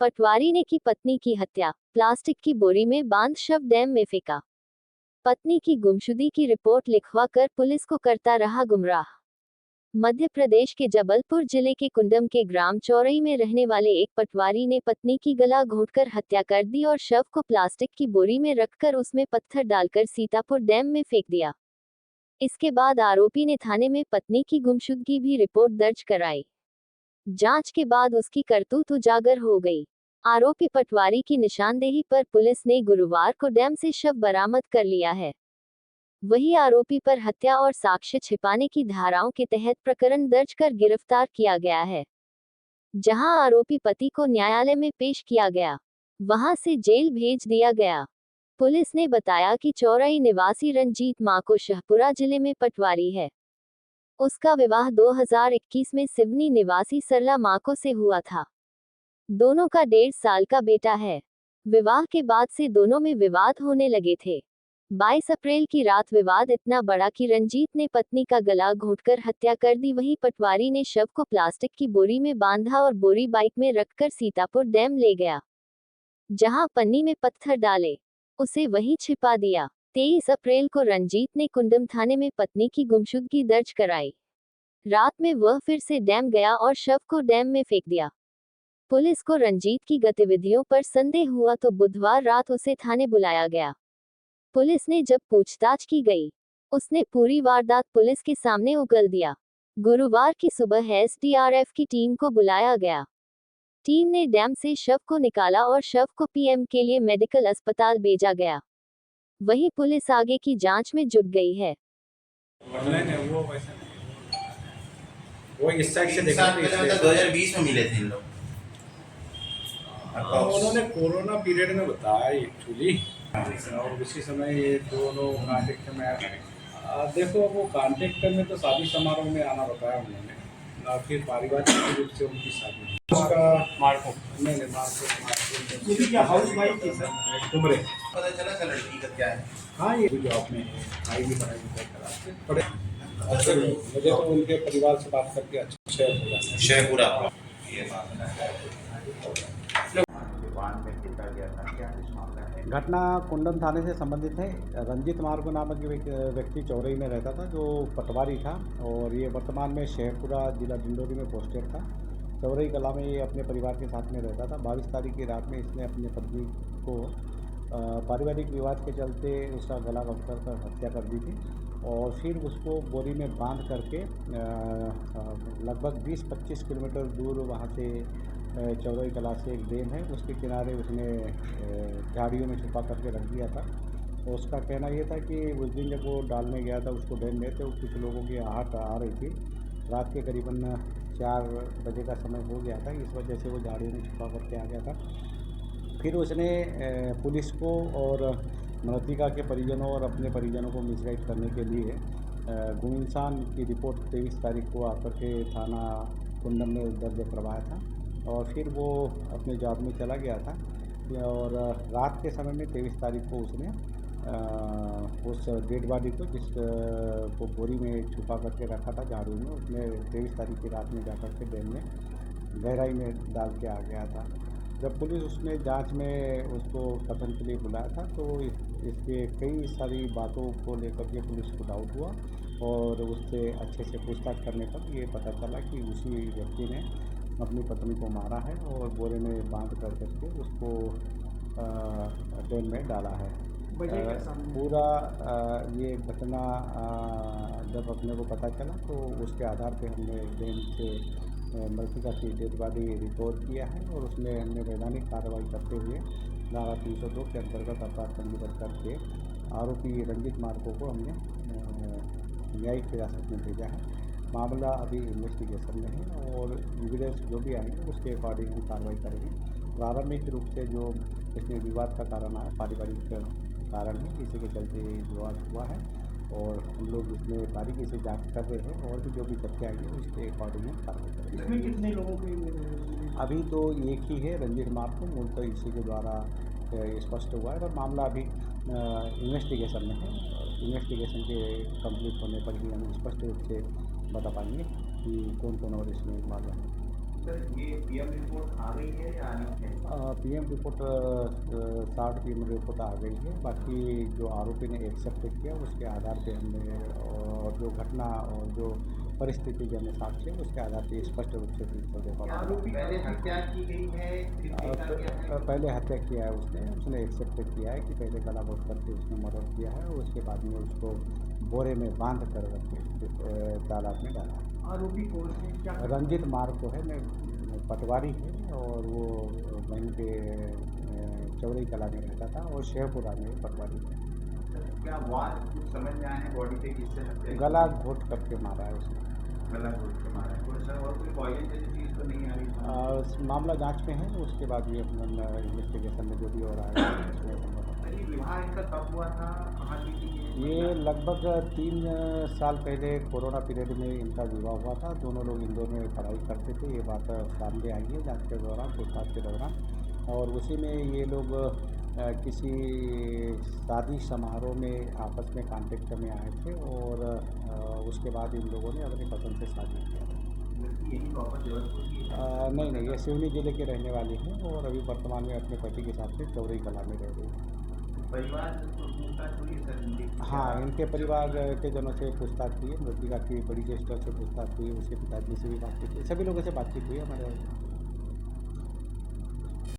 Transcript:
पटवारी ने की पत्नी की हत्या, प्लास्टिक की बोरी में बांध शव डैम में फेंका। पत्नी की गुमशुदगी की रिपोर्ट लिखवाकर पुलिस को करता रहा गुमराह। मध्य प्रदेश के जबलपुर जिले के कुंडम के ग्राम चौरई में रहने वाले एक पटवारी ने पत्नी की गला घोंटकर हत्या कर दी और शव को प्लास्टिक की बोरी में रखकर उसमें पत्थर डालकर सीतापुर डैम में फेंक दिया। इसके बाद आरोपी ने थाने में पत्नी की गुमशुदगी भी रिपोर्ट दर्ज कराई। जांच के बाद उसकी करतूत उजागर हो गई। आरोपी पटवारी की निशानदेही पर पुलिस ने गुरुवार को डैम से शव बरामद कर लिया है। वही आरोपी पर हत्या और साक्ष्य छिपाने की धाराओं के तहत प्रकरण दर्ज कर गिरफ्तार किया गया है। जहां आरोपी पति को न्यायालय में पेश किया गया, वहां से जेल भेज दिया गया। पुलिस ने बताया कि चौरई निवासी रंजीत माको शाहपुरा जिले में पटवारी है। उसका विवाह 2021 में सिवनी निवासी सरला माको से हुआ था। दोनों का 1.5 साल का बेटा है। विवाह के बाद से दोनों में विवाद होने लगे थे। 22 अप्रैल की रात विवाद इतना बड़ा कि रंजीत ने पत्नी का गला घोंटकर हत्या कर दी। वहीं पटवारी ने शव को प्लास्टिक की बोरी में बांधा और बोरी बाइक में रखकर सीतापुर डैम ले गया, जहां पन्नी में पत्थर डाले उसे वहीं छिपा दिया। 23 अप्रैल को रंजीत ने कुंडम थाने में पत्नी की गुमशुदगी दर्ज कराई। रात में वह फिर से डैम गया और शव को डैम में फेंक दिया। पुलिस को रंजीत की गतिविधियों पर संदेह हुआ तो बुधवार रात उसे थाने बुलाया गया। पुलिस ने जब पूछताछ की गई, उसने पूरी वारदात पुलिस के सामने उगल दिया। गुरुवार की सुबह एसडीआरएफ की टीम को बुलाया गया। टीम ने डैम से शव को निकाला और शव को पीएम के लिए मेडिकल अस्पताल भेजा गया। वहीं पुलिस आगे की जांच में जुट गई है। वो इस साइड से देखा था, इसलिए 2020 में मिले थे इन लोग। उन्होंने कोरोना पीरियड में बताया एक्चुअली, और उसी समय ये दोनों कांटेक्ट में देखो, वो कांटेक्ट में तो शादी समारोह में आना बताया उन्होंने, ना फिर पारिवारिक रूप से उनकी शादी। उसका मार्को नहीं मार्को क्या हाउस वाइफ थी सर, उम्र पता चला था लड़की का क्या है। हाँ, ये जॉब में आई भी पढ़ाई कराते पढ़े। अच्छा, मुझे तो उनके परिवार से बात करके अच्छा शेखपुरा घटना कुंडम थाने से संबंधित है। रंजीत मार्को नामक व्यक्ति चौरई में रहता था, जो पटवारी था, और ये वर्तमान में शेखपुरा जिला डिंडोरी में पोस्टेड था। चौरई कला में ये अपने परिवार के साथ में रहता था। 22 तारीख की रात में इसने अपनी पत्नी को पारिवारिक विवाद के चलते उसका गला घोंटकर हत्या कर दी थी, और फिर उसको बोरी में बांध करके लगभग 20-25 किलोमीटर दूर वहाँ से चौरई कला से एक डैम है, उसके किनारे उसने झाड़ियों में छुपा करके रख दिया था। तो उसका कहना ये था कि उस दिन जब वो डालने गया था उसको डैम में, तो कुछ लोगों की आहट आ रही थी। रात के करीबन 4 बजे का समय हो गया था, इस वजह से वो झाड़ियों में छुपा करके आ गया था। फिर उसने पुलिस को और मृतिका के परिजनों और अपने परिजनों को मिसगाइड करने के लिए गुम इंसान की रिपोर्ट 23 तारीख को आकर के थाना कुंडम में दर्ज करवाया था, और फिर वो अपने जॉब में चला गया था। और रात के समय में 23 तारीख को उसने उस डेड बॉडी को, जिस को बोरी में छुपा करके रखा था झाड़ू में, उसने 23 तारीख की रात में जाकर के डैम में गहराई में डाल के आ गया था। जब पुलिस उसने जांच में उसको कथन के लिए बुलाया था, तो इसके कई सारी बातों को लेकर के पुलिस को डाउट हुआ, और उससे अच्छे से पूछताछ करने पर ये पता चला कि उसी व्यक्ति ने अपनी पत्नी को मारा है और बोरे में बांध कर करके उसको डैम में डाला है। पूरा ये घटना जब अपने को पता चला, तो उसके आधार पे हमने डैम से मृतिका की डेड बॉडी रिकवर किया है, और उसमें हमने वैधानिक कार्रवाई करते हुए धारा 302 के अंतर्गत अपराध पंजीबद्ध करके आरोपी रंजीत मार्को को हमने न्यायिक हिरासत में भेजा है। मामला अभी इन्वेस्टिगेशन में है, और एविडेंस जो भी आएंगे उसके अकॉर्डिंग हम कार्रवाई करेंगे। प्रारंभिक रूप से जो इसमें विवाद का कारण आया, पारिवारिक कारण है, इसी के चलते विवाद हुआ है, और हम लोग इसमें बारीकी से जांच कर रहे हैं, और भी जो भी तथ्य आएंगे उसके अकॉर्डिंग हम कार्रवाई करेंगे। इसमें कितने लोगों की अभी तो एक ही है, रंजीत मार्को, मूलतः इसी के द्वारा स्पष्ट हुआ है, और मामला अभी इन्वेस्टिगेशन में है। इन्वेस्टिगेशन के कंप्लीट होने पर ही हम स्पष्ट रूप से बता पाएंगे कि कौन कौन और इसमें मामला है। सर ये पीएम रिपोर्ट आ गई है या आनी है? पीएम रिपोर्ट 60 पीएम रिपोर्ट आ गई है। बाकी जो आरोपी ने एक्सेप्ट किया उसके आधार पे हमने और जो घटना और जो परिस्थिति जो हमें साक्ष्य है उसके आधार पे स्पष्ट रूप से आरोपी पहले हत्या की गई है फिर देखा गया है? पहले हत्या किया है उसने एक्सेप्ट किया है कि पहले गला घोट करके उसने मर्डर किया है और उसके बाद में उसको बोरे में बांध कर तालाब में डाला। आरोपी कौन है क्या? रंजित मार्ग तो है मैं पटवारी है और वो वहीं पे चौरई कला में रहता था और शेरपुरा में पटवारी है। क्या वार कुछ समझ में आए हैं बॉडी पे किससे हत्या की? गला घोट करके मारा है उसने। गला घोट के मारा है। कोई सर और कोई पॉइजन जैसी चीज़ तो नहीं आ रही? मामला जांच में है उसके बाद ये अपना इन्वेस्टिगेशन में जो भी हो रहा है उसमें हम बताएंगे। ये विवाह इनका कब हुआ था, कहाँ की थी ये लगभग 3 साल पहले कोरोना पीरियड में इनका विवाह हुआ था। दोनों लोग इंदौर में पढ़ाई करते थे। ये बात सामने आई है जांच के दौरान, पूछताछ के दौरान, और उसी में ये लोग किसी शादी समारोह में आपस में कांटेक्ट में आए थे और उसके बाद इन लोगों ने अपनी पसंद से शादी किया। लड़की यही प्रॉपर जबलपुर की है? नहीं, ये सिवनी जिले के रहने वाले हैं और अभी वर्तमान में अपने पति के साथ में चौरई कला में रह रही है। परिवार को पूछताछ हुई है सर इनकी? हाँ, इनके परिवार के जनों से पूछताछ हुई है। मृतका की बड़ी सिस्टर से पूछताछ हुई, उसके पिताजी से भी बातचीत हुई, सभी लोगों से बातचीत हुई हमारे।